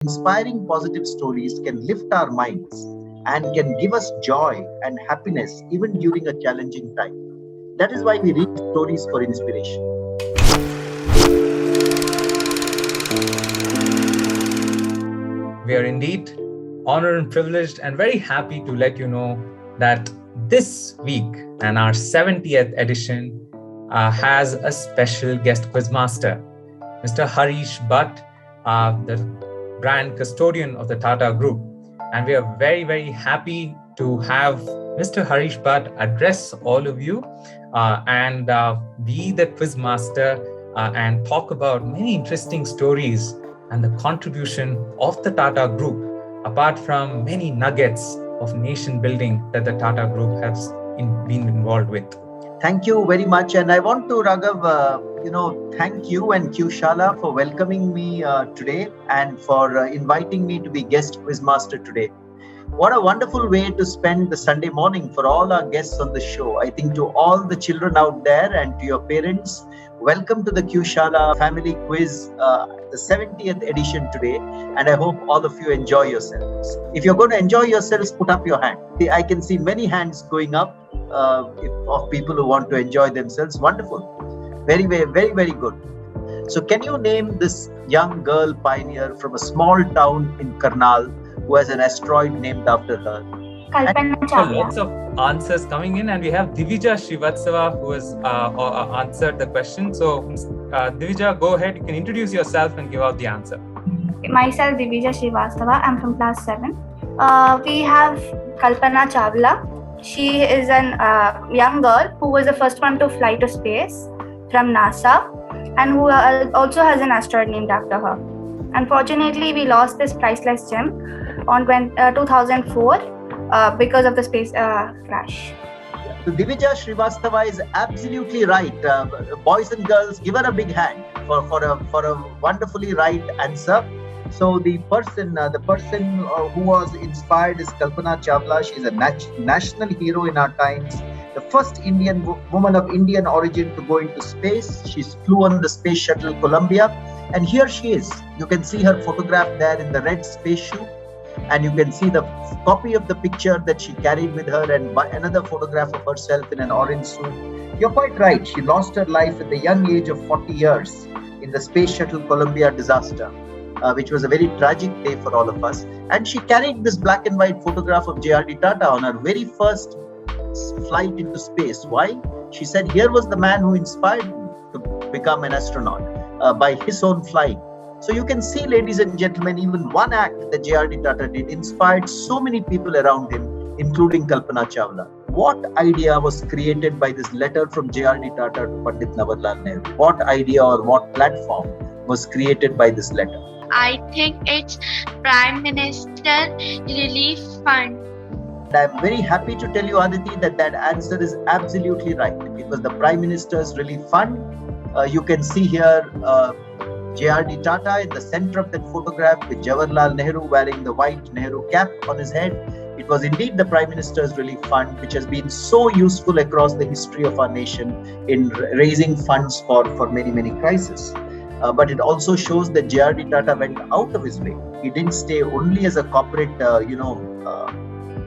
Inspiring positive stories can lift our minds and can give us joy and happiness even during a challenging time. That is why we read stories for inspiration. We are indeed honored and privileged and very happy to let you know that this week and our 70th edition has a special guest quizmaster, Mr. Harish Bhatt, the brand custodian of the Tata Group. And we are very, very happy to have Mr. Harish Bhatt address all of you and be the quizmaster and talk about many interesting stories and the contribution of the Tata Group, apart from many nuggets of nation building that the Tata Group has been involved with. Thank you very much. And I want to, Raghav, thank you and Q-Shala for welcoming me today and for inviting me to be guest quizmaster today. What a wonderful way to spend the Sunday morning for all our guests on the show. I think to all the children out there and to your parents, welcome to the Q-Shala Family Quiz, the 70th edition today. And I hope all of you enjoy yourselves. If you're going to enjoy yourselves, put up your hand. I can see many hands going up of people who want to enjoy themselves. Wonderful. Very, very, very, very good. So can you name this young girl pioneer from a small town in Karnal who has an asteroid named after her? Kalpana Chawla. Lots of answers coming in, and we have Divija Srivatsava who has answered the question. So Divija, go ahead. You can introduce yourself and give out the answer. Myself, Divija Srivastava. I'm from class 7. We have Kalpana Chawla. She is a young girl who was the first one to fly to space from NASA and who also has an asteroid named after her. Unfortunately, we lost this priceless gem on 2004 because of the space crash. So Divija Srivastava is absolutely right. Boys and girls, give her a big hand for a wonderfully right answer. So the person who was inspired is Kalpana Chawla. She's a national hero in our times. The first Indian woman of Indian origin to go into space. She flew on the space shuttle Columbia. And here she is. You can see her photograph there in the red spacesuit. And you can see the copy of the picture that she carried with her and another photograph of herself in an orange suit. You're quite right. She lost her life at the young age of 40 years in the space shuttle Columbia disaster. Which was a very tragic day for all of us. And she carried this black and white photograph of J.R.D. Tata on her very first flight into space. Why? She said, here was the man who inspired me to become an astronaut by his own flying. So you can see, ladies and gentlemen, even one act that J.R.D. Tata did inspired so many people around him, including Kalpana Chawla. What idea was created by this letter from J.R.D. Tata to Pandit Navarlal Nehru? What idea or what platform was created by this letter? I think it's Prime Minister Relief Fund. I'm very happy to tell you, Aditi, that answer is absolutely right. It was the Prime Minister's Relief Fund. You can see here J.R.D. Tata in the center of that photograph with Jawaharlal Nehru wearing the white Nehru cap on his head. It was indeed the Prime Minister's Relief Fund, which has been so useful across the history of our nation in raising funds for many, many crises. But it also shows that J.R.D. Tata went out of his way. He didn't stay only as a corporate,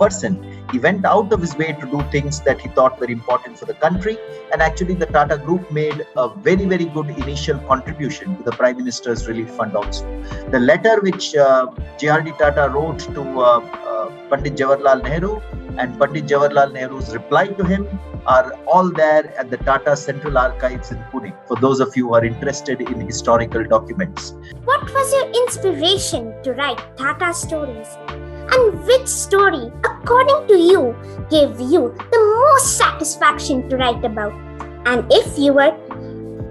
person. He went out of his way to do things that he thought were important for the country. And actually, the Tata Group made a very, very good initial contribution to the Prime Minister's Relief Fund also. The letter which J.R.D. Tata wrote to Pandit Jawaharlal Nehru and Pandit Jawaharlal Nehru's reply to him are all there at the Tata Central Archives in Pune, for those of you who are interested in historical documents. What was your inspiration to write Tata stories? And which story, according to you, gave you the most satisfaction to write about? And if you were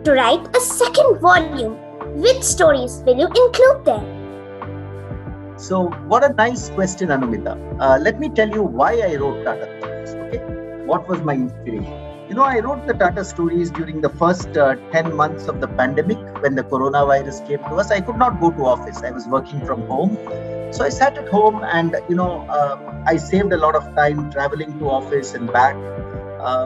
to write a second volume, which stories will you include there? So, what a nice question, Anumita. Let me tell you why I wrote Tata stories. Okay, what was my inspiration? I wrote the Tata stories during the first 10 months of the pandemic when the coronavirus came to us. I could not go to office. I was working from home. So I sat at home and, I saved a lot of time traveling to office and back.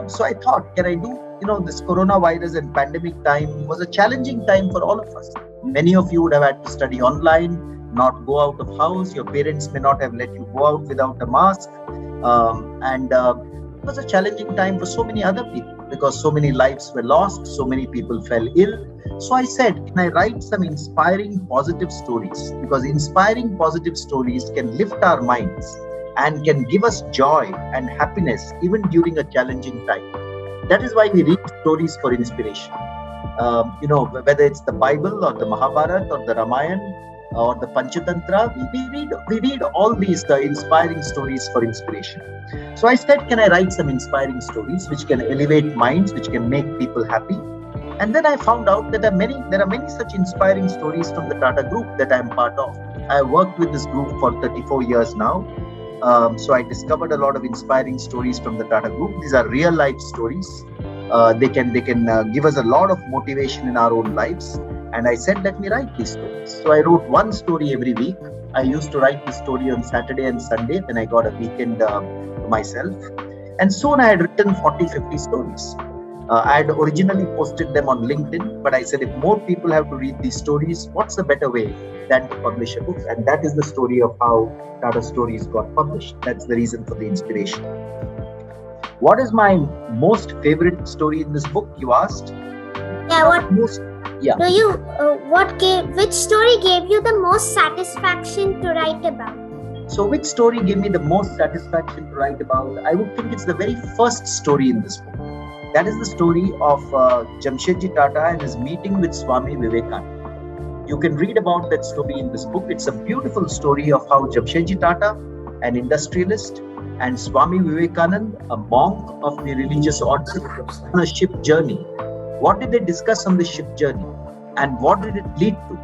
So I thought, can I do, this coronavirus and pandemic time was a challenging time for all of us. Many of you would have had to study online. not go out of house. Your parents may not have let you go out without a mask. And it was a challenging time for so many other people because so many lives were lost, so many people fell ill. So I said, can I write some inspiring positive stories? Because inspiring positive stories can lift our minds and can give us joy and happiness even during a challenging time. That is why we read stories for inspiration. Whether it's the Bible or the Mahabharata or the Ramayana or the Panchatantra, we read all these inspiring stories for inspiration. So I said, can I write some inspiring stories which can elevate minds, which can make people happy? And then I found out that there are many such inspiring stories from the Tata Group that I am part of. I have worked with this group for 34 years now. So I discovered a lot of inspiring stories from the Tata Group. These are real life stories. They can give us a lot of motivation in our own lives. And I said, let me write these stories. So I wrote one story every week. I used to write the story on Saturday and Sunday when I got a weekend to myself. And soon I had written 40-50 stories. I had originally posted them on LinkedIn, but I said, if more people have to read these stories, what's a better way than to publish a book? And that is the story of how Tata Stories got published. That's the reason for the inspiration. What is my most favorite story in this book, you asked? Which story gave you the most satisfaction to write about? So which story gave me the most satisfaction to write about? I would think it's the very first story in this book. That is the story of Jamshedji Tata and his meeting with Swami Vivekananda. You can read about that story in this book. It's a beautiful story of how Jamshedji Tata, an industrialist, and Swami Vivekananda, a monk of the religious order, on a ship journey. What did they discuss on the ship journey? And what did it lead to?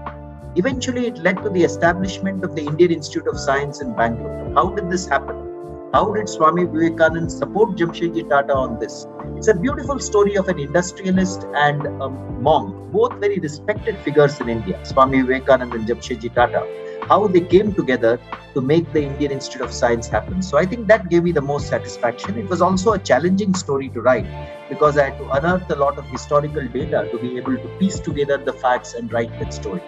Eventually, it led to the establishment of the Indian Institute of Science in Bangalore. How did this happen? How did Swami Vivekananda support Jamshedji Tata on this? It's a beautiful story of an industrialist and a monk, both very respected figures in India, Swami Vivekananda and Jamshedji Tata, how they came together to make the Indian Institute of Science happen. So I think that gave me the most satisfaction. It was also a challenging story to write because I had to unearth a lot of historical data to be able to piece together the facts and write that story.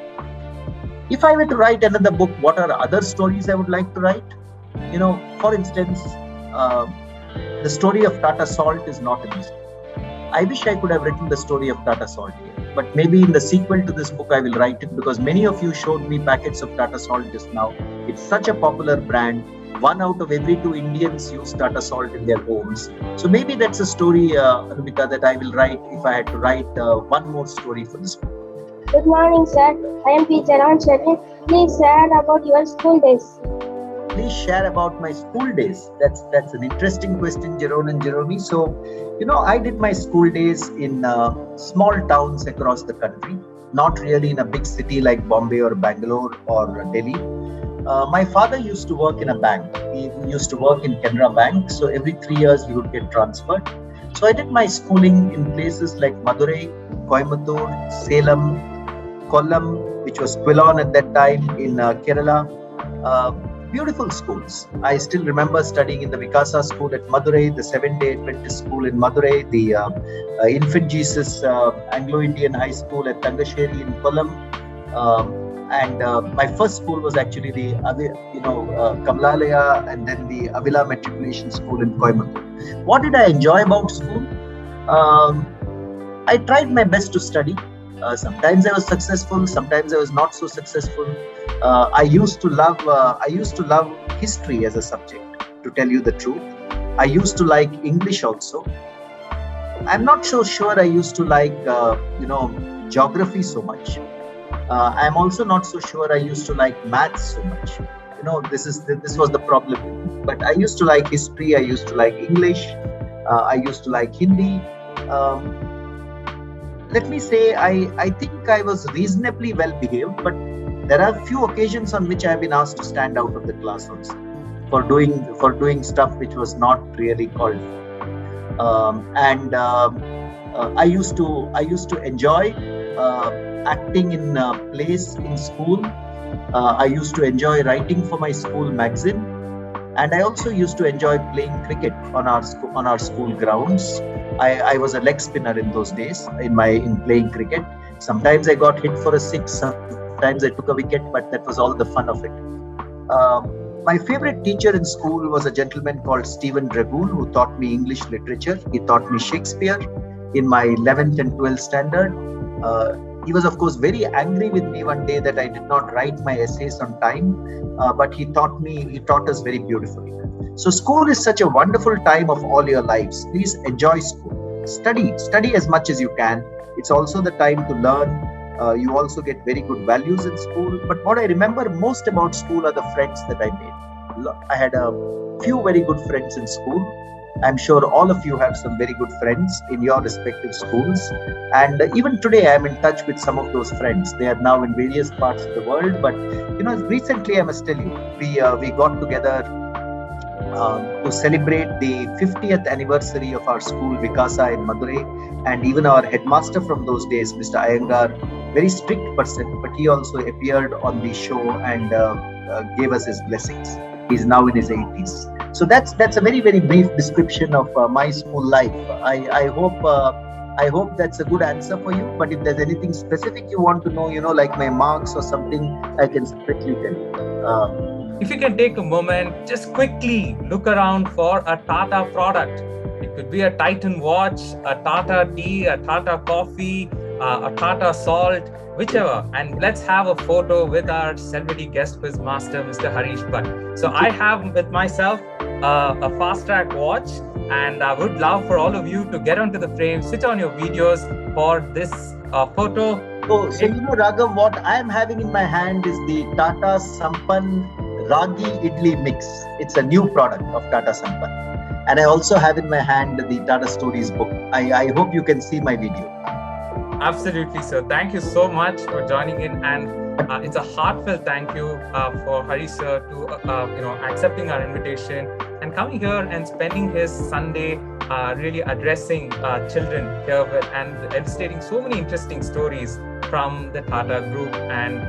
If I were to write another book, what are other stories I would like to write? For instance, the story of Tata Salt is not in this book. I wish I could have written the story of Tata Salt here, but maybe in the sequel to this book I will write it because many of you showed me packets of Tata Salt just now. It's such a popular brand. 1 out of every 2 Indians use Tata Salt in their homes. So maybe that's a story, Anubita, that I will write if I had to write one more story for this book. Good morning, sir. I am P. Jaran Shetty. Please share about your school days. Please share about my school days. That's an interesting question, Jeroen and Jeremy. So, I did my school days in small towns across the country, not really in a big city like Bombay or Bangalore or Delhi. My father used to work in a bank. He used to work in Canara Bank. So every 3 years we would get transferred. So I did my schooling in places like Madurai, Coimbatore, Salem, Kollam, which was Quilon at that time in Kerala. Beautiful schools. I still remember studying in the Vikasa school at Madurai, the Seventh-day Adventist school in Madurai, the Infant Jesus Anglo-Indian High School at Tangasheri in Kollam. And my first school was actually the Kamalalaya and then the Avila Matriculation School in Coimbatore. What did I enjoy about school? I tried my best to study. Sometimes I was successful, sometimes I was not so successful. I used to love history as a subject, to tell you the truth. I used to like English also. I'm not so sure I used to like geography so much. I'm also not so sure I used to like maths so much. This was the problem. But I used to like history, I used to like English, I used to like Hindi. Let me say, I think I was reasonably well behaved, but there are few occasions on which I have been asked to stand out of the class also for doing stuff which was not really called for. I used to enjoy acting in plays in school. I used to enjoy writing for my school magazine, and I also used to enjoy playing cricket on our school grounds. I was a leg spinner in those days in playing cricket. Sometimes I got hit for a 6, times I took a wicket, but that was all the fun of it. My favorite teacher in school was a gentleman called Stephen Dragoon, who taught me English literature. He taught me Shakespeare in my 11th and 12th standard. He was, of course, very angry with me one day that I did not write my essays on time, but he taught us very beautifully. So school is such a wonderful time of all your lives. Please enjoy school. Study as much as you can. It's also the time to learn. You also get very good values in school. But what I remember most about school are the friends that I made. I had a few very good friends in school. I'm sure all of you have some very good friends in your respective schools. And even today, I'm in touch with some of those friends. They are now in various parts of the world. But, recently, I must tell you, we got together to celebrate the 50th anniversary of our school, Vikasa in Madurai. And even our headmaster from those days, Mr. Iyengar, very strict person, but he also appeared on the show and gave us his blessings. He's now in his 80s. So that's a very, very brief description of my school life. I hope that's a good answer for you. But if there's anything specific you want to know, like my marks or something, I can separately tell you. If you can take a moment, just quickly look around for a Tata product. It could be a Titan watch, a Tata tea, a Tata coffee, a Tata salt, whichever. And let's have a photo with our celebrity guest quiz master, Mr. Harish Bhatt. So I have with myself a fast track watch, and I would love for all of you to get onto the frame, switch on your videos for this photo. So Raghav, what I'm having in my hand is the Tata Sampann Ragi Idli Mix. It's a new product of Tata Sampann. And I also have in my hand the Tata Stories book. I hope you can see my video. Absolutely, sir. Thank you so much for joining in, and it's a heartfelt thank you for Harish sir to accepting our invitation and coming here and spending his Sunday really addressing children here and illustrating so many interesting stories from the Tata Group and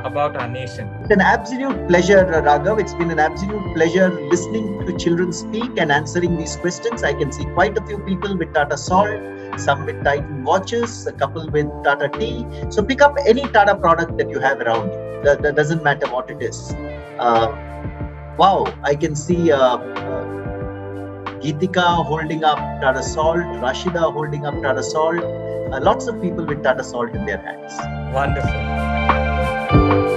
about our nation. It's an absolute pleasure, Raghav. It's been an absolute pleasure listening to children speak and answering these questions. I can see quite a few people with Tata Salt, some with Titan watches, a couple with Tata tea. So pick up any Tata product that you have around you. That doesn't matter what it is. Wow, I can see Geetika holding up Tata Salt, Rashida holding up Tata Salt. Lots of people with Tata Salt in their hands. Wonderful.